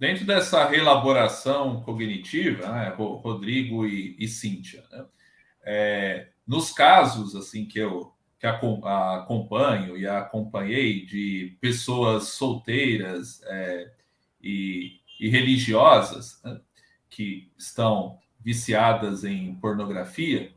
dentro dessa reelaboração cognitiva, né, Rodrigo e Cíntia, né, nos casos assim que acompanho e acompanhei de pessoas solteiras e religiosas, né, que estão viciadas em pornografia,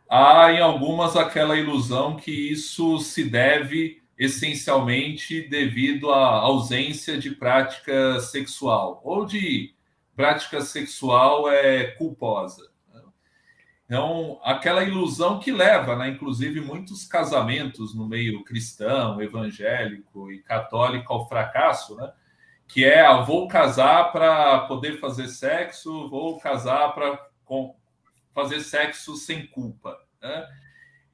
há em algumas aquela ilusão que isso se deve essencialmente devido à ausência de prática sexual ou de prática sexual culposa. Então, aquela ilusão que leva, né, inclusive, muitos casamentos no meio cristão, evangélico e católico ao fracasso, né? Que vou casar para poder fazer sexo, vou casar para fazer sexo sem culpa, né?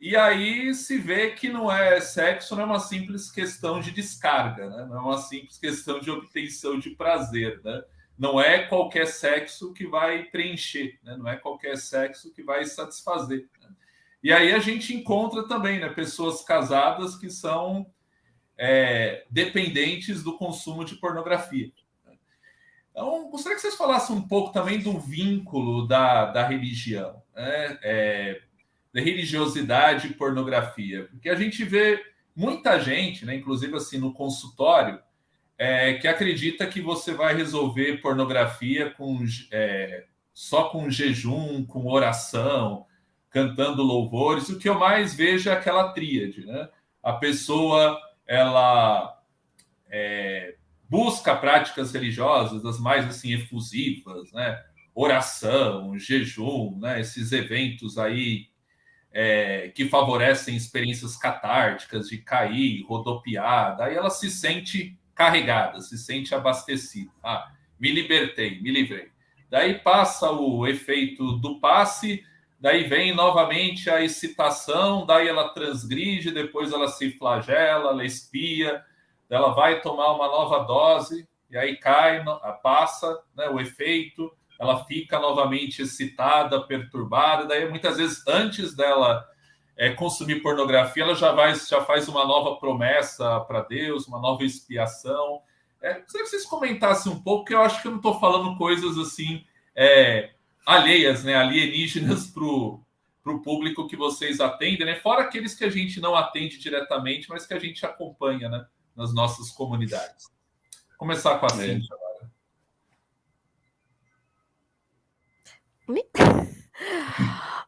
E aí se vê que não é sexo, não é uma simples questão de descarga, né? Não é uma simples questão de obtenção de prazer, né? Não é qualquer sexo que vai preencher, né? Não é qualquer sexo que vai satisfazer, né? E aí a gente encontra também, né, pessoas casadas que são dependentes do consumo de pornografia. Então, gostaria que vocês falassem um pouco também do vínculo da religião, né? Da religiosidade e pornografia, porque a gente vê muita gente, né, inclusive assim no consultório, que acredita que você vai resolver pornografia só com jejum, com oração, cantando louvores. O que eu mais vejo é aquela tríade, né? A pessoa ela busca práticas religiosas das mais assim efusivas, né? Oração, jejum, né? Esses eventos aí que favorecem experiências catárticas de cair, rodopiar, daí ela se sente carregada, se sente abastecida. Me libertei, me livrei. Daí passa o efeito do passe, daí vem novamente a excitação, daí ela transgride, depois ela se flagela, ela espia, ela vai tomar uma nova dose, e aí cai, passa, né, o efeito, ela fica novamente excitada, perturbada, daí muitas vezes antes dela consumir pornografia, ela já faz uma nova promessa para Deus, uma nova expiação. Gostaria que vocês comentassem um pouco, porque eu acho que eu não estou falando coisas assim alheias, né, alienígenas para o público que vocês atendem, né? Fora aqueles que a gente não atende diretamente, mas que a gente acompanha, né, nas nossas comunidades. Vou começar com a Cíntia.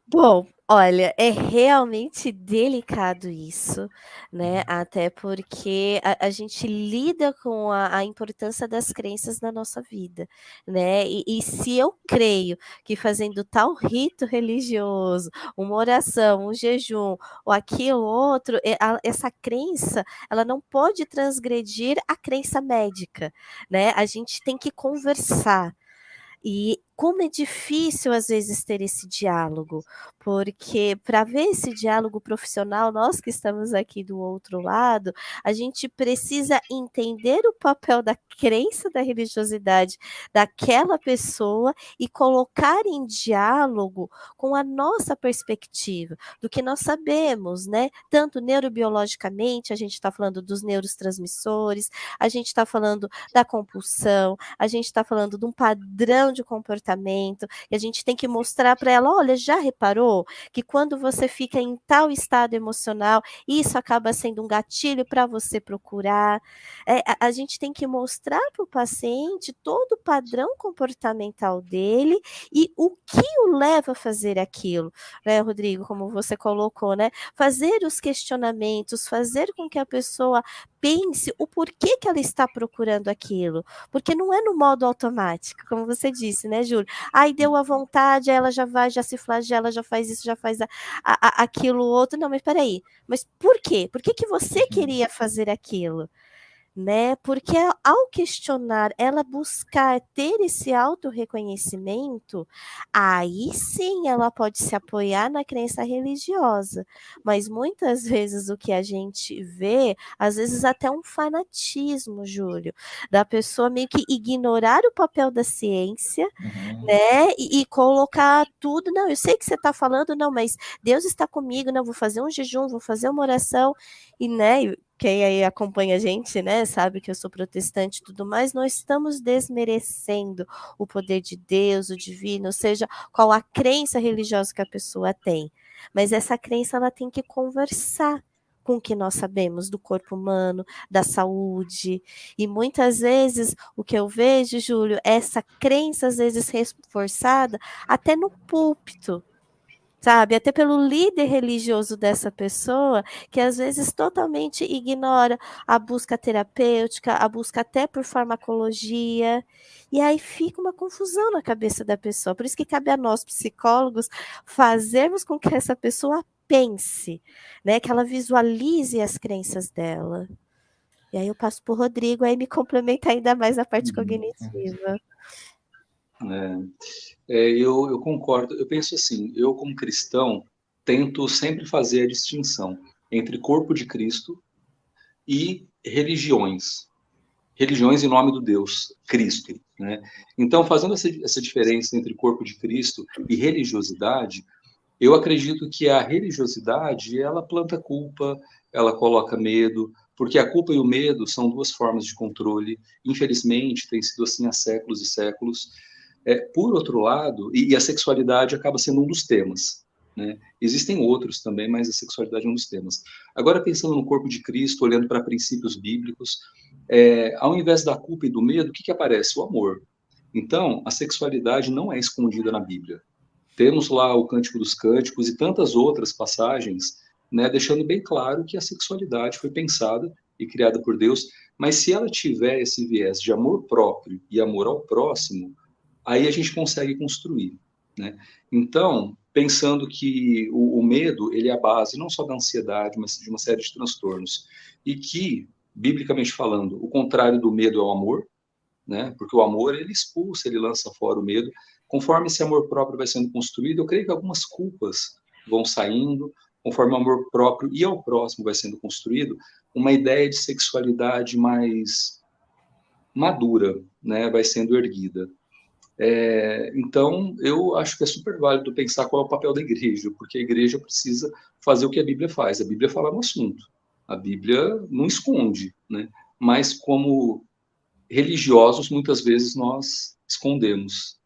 Bom, olha, é realmente delicado isso, né? Até porque a gente lida com a importância das crenças na nossa vida, né? E se eu creio que fazendo tal rito religioso, uma oração, um jejum, ou aquilo outro, essa crença, ela não pode transgredir a crença médica, né? A gente tem que conversar. E como é difícil, às vezes, ter esse diálogo, porque para ver esse diálogo profissional, nós que estamos aqui do outro lado, a gente precisa entender o papel da crença da religiosidade daquela pessoa e colocar em diálogo com a nossa perspectiva, do que nós sabemos, né? Tanto neurobiologicamente, a gente está falando dos neurotransmissores, a gente está falando da compulsão, a gente está falando de um padrão de comportamento, e a gente tem que mostrar para ela, olha, já reparou que quando você fica em tal estado emocional, isso acaba sendo um gatilho para você procurar. A gente tem que mostrar para o paciente todo o padrão comportamental dele e o que o leva a fazer aquilo, né, Rodrigo, como você colocou, né? Fazer os questionamentos, fazer com que a pessoa pense o porquê que ela está procurando aquilo, porque não é no modo automático, como você disse, né, Júlio? Aí deu a vontade, aí ela já vai, já se flagela, já faz isso, já faz aquilo outro. Não, mas peraí, mas por quê? Por que que você queria fazer aquilo? Né? Porque ao questionar, ela buscar ter esse autorreconhecimento, aí sim ela pode se apoiar na crença religiosa. Mas muitas vezes o que a gente vê, às vezes até um fanatismo, Júlio, da pessoa meio que ignorar o papel da ciência, né? E colocar tudo, não, eu sei que você está falando, não, mas Deus está comigo, não, vou fazer um jejum, vou fazer uma oração, e né, quem aí acompanha a gente, né, sabe que eu sou protestante e tudo mais, não estamos desmerecendo o poder de Deus, o divino, ou seja, qual a crença religiosa que a pessoa tem. Mas essa crença, ela tem que conversar com o que nós sabemos do corpo humano, da saúde. E muitas vezes, o que eu vejo, Júlio, é essa crença, às vezes, reforçada até no púlpito, sabe? Até pelo líder religioso dessa pessoa, que às vezes totalmente ignora a busca terapêutica, a busca até por farmacologia, e aí fica uma confusão na cabeça da pessoa. Por isso que cabe a nós, psicólogos, fazermos com que essa pessoa pense, né? Que ela visualize as crenças dela. E aí eu passo para o Rodrigo, aí me complementa ainda mais a parte cognitiva. Eu concordo. Eu penso assim, eu como cristão tento sempre fazer a distinção entre corpo de Cristo e religiões. Religiões em nome do Deus, Cristo. Né? Então, fazendo essa diferença entre corpo de Cristo e religiosidade, eu acredito que a religiosidade, ela planta culpa, ela coloca medo, porque a culpa e o medo são duas formas de controle. Infelizmente, tem sido assim há séculos e séculos. Por outro lado, e a sexualidade acaba sendo um dos temas, né? Existem outros também, mas a sexualidade é um dos temas. Agora, pensando no corpo de Cristo, olhando para princípios bíblicos, ao invés da culpa e do medo, o que aparece? O amor. Então, a sexualidade não é escondida na Bíblia. Temos lá o Cântico dos Cânticos e tantas outras passagens, né, deixando bem claro que a sexualidade foi pensada e criada por Deus, mas se ela tiver esse viés de amor próprio e amor ao próximo, aí a gente consegue construir, né? Então, pensando que o medo, ele é a base não só da ansiedade, mas de uma série de transtornos, e que, biblicamente falando, o contrário do medo é o amor, né? Porque o amor, ele expulsa, ele lança fora o medo. Conforme esse amor próprio vai sendo construído, eu creio que algumas culpas vão saindo, conforme o amor próprio e ao próximo vai sendo construído, uma ideia de sexualidade mais madura, né, vai sendo erguida. Então, eu acho que é super válido pensar qual é o papel da igreja, porque a igreja precisa fazer o que a Bíblia faz. A Bíblia fala no assunto, a Bíblia não esconde, né? Mas como religiosos, muitas vezes nós escondemos.